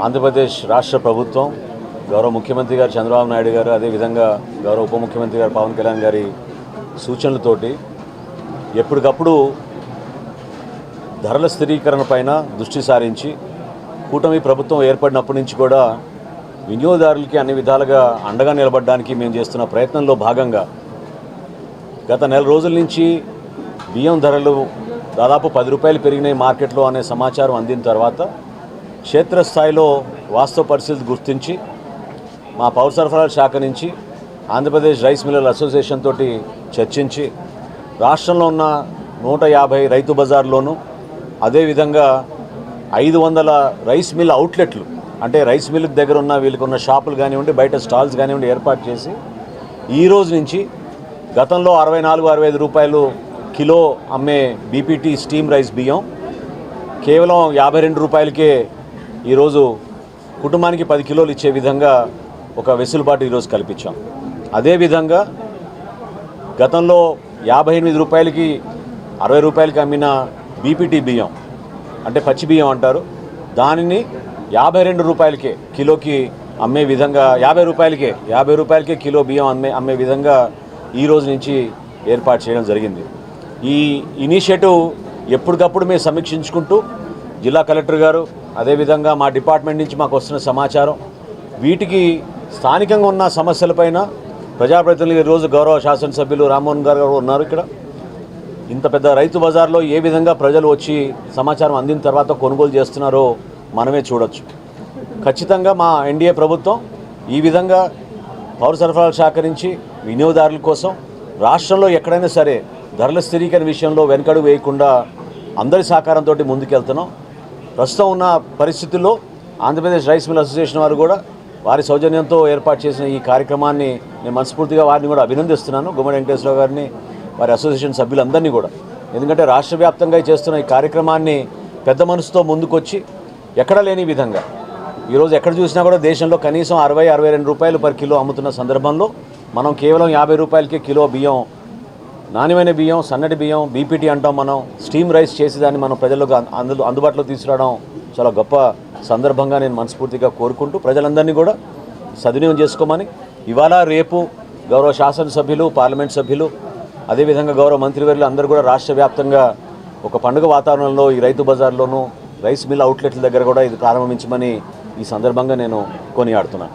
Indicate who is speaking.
Speaker 1: ఆంధ్రప్రదేశ్ రాష్ట్ర ప్రభుత్వం గౌరవ ముఖ్యమంత్రి గారు చంద్రబాబు నాయుడు గారు అదేవిధంగా గౌరవ ఉప ముఖ్యమంత్రి గారు పవన్ కళ్యాణ్ గారి సూచనలతోటి ఎప్పటికప్పుడు ధరల స్థిరీకరణ పైన దృష్టి సారించి కూటమి ప్రభుత్వం ఏర్పడినప్పటి నుంచి కూడా వినియోగదారులకి అన్ని విధాలుగా అండగా నిలబడడానికి మేము చేస్తున్న ప్రయత్నంలో భాగంగా గత నెల రోజుల నుంచి బియ్యం ధరలు దాదాపు 10 రూపాయలు పెరిగినాయి మార్కెట్లో అనే సమాచారం అందిన తర్వాత క్షేత్రస్థాయిలో వాస్తవ పరిస్థితి గుర్తించి మా పౌర సరఫరాల శాఖ నుంచి ఆంధ్రప్రదేశ్ రైస్ మిల్లర్ల అసోసియేషన్ తోటి చర్చించి రాష్ట్రంలో ఉన్న 150 రైతు బజార్లోనూ అదేవిధంగా 500 రైస్ మిల్ అవుట్లెట్లు అంటే రైస్ మిల్ దగ్గర ఉన్న వీళ్ళకి ఉన్న షాపులు కానివ్వండి బయట స్టాల్స్ కానివ్వండి ఏర్పాటు చేసి ఈ రోజు నుంచి గతంలో 64-65 రూపాయలు కిలో అమ్మే బీపీటీ స్టీమ్ రైస్ బియ్యం కేవలం 52 రూపాయలకే ఈరోజు కుటుంబానికి 10 కిలోలు ఇచ్చే విధంగా ఒక వెసులుబాటు ఈరోజు కల్పించాం. అదేవిధంగా గతంలో 58 రూపాయలకి 60 రూపాయలకి అమ్మిన బీపీటీ బియ్యం అంటే పచ్చి బియ్యం అంటారు, దానిని 52 రూపాయలకే కిలోకి అమ్మే విధంగా 50 రూపాయలకే కిలో బియ్యం అమ్మే విధంగా ఈ రోజు నుంచి ఏర్పాటు చేయడం జరిగింది. ఈ ఇనిషియేటివ్ ఎప్పటికప్పుడు మేము సమీక్షించుకుంటూ జిల్లా కలెక్టర్ గారు అదేవిధంగా మా డిపార్ట్మెంట్ నుంచి మాకు వస్తున్న సమాచారం వీటికి స్థానికంగా ఉన్న సమస్యలపైన ప్రజాప్రతినిధులు ఈరోజు గౌరవ శాసనసభ్యులు రామ్మోహన్ గారు ఉన్నారు. ఇక్కడ ఇంత పెద్ద రైతు బజార్లో ఏ విధంగా ప్రజలు వచ్చి సమాచారం అందిన తర్వాత కొనుగోలు చేస్తున్నారో మనమే చూడొచ్చు. ఖచ్చితంగా మా ఎన్డీఏ ప్రభుత్వం ఈ విధంగా పౌర సరఫరాల శాఖ నుంచి వినియోగదారుల కోసం రాష్ట్రంలో ఎక్కడైనా సరే ధరల స్థిరీకరణ విషయంలో వెనకడుగు వేయకుండా అందరి సహకారంతో ముందుకెళ్తున్నాం. ప్రస్తుతం ఉన్న పరిస్థితుల్లో ఆంధ్రప్రదేశ్ రైస్ మిల్ అసోసియేషన్ వారు కూడా వారి సౌజన్యంతో ఏర్పాటు చేసిన ఈ కార్యక్రమాన్ని నేను మనస్ఫూర్తిగా వారిని కూడా అభినందిస్తున్నాను, గుమ్మడి వెంకటేశ్వరరావు గారిని వారి అసోసియేషన్ సభ్యులందరినీ కూడా. ఎందుకంటే రాష్ట్ర వ్యాప్తంగా చేస్తున్న ఈ కార్యక్రమాన్ని పెద్ద మనసుతో ముందుకొచ్చి ఎక్కడా లేని విధంగా ఈరోజు ఎక్కడ చూసినా కూడా దేశంలో కనీసం 60-62 రూపాయలు పర్ కిలో అమ్ముతున్న సందర్భంలో మనం కేవలం 50 రూపాయలకే కిలో బియ్యం, నాణ్యమైన బియ్యం, సన్నటి బియ్యం, బీపీటీ అంటాం మనం, స్టీమ్ రైస్ చేసి దాన్ని మనం ప్రజలకు అందుబాటులో తీసుకురావడం చాలా గొప్ప సందర్భంగా నేను మనస్ఫూర్తిగా కోరుకుంటూ ప్రజలందరినీ కూడా సద్వినియోగం చేసుకోమని ఇవాళ రేపు గౌరవ శాసనసభ్యులు, పార్లమెంట్ సభ్యులు అదేవిధంగా గౌరవ మంత్రివర్యులు అందరూ కూడా రాష్ట్ర వ్యాప్తంగా ఒక పండుగ వాతావరణంలో ఈ రైతు బజార్లోనూ రైస్ మిల్ అవుట్లెట్ల దగ్గర కూడా ఇది ప్రారంభించమని ఈ సందర్భంగా నేను కొనియాడుతున్నాను.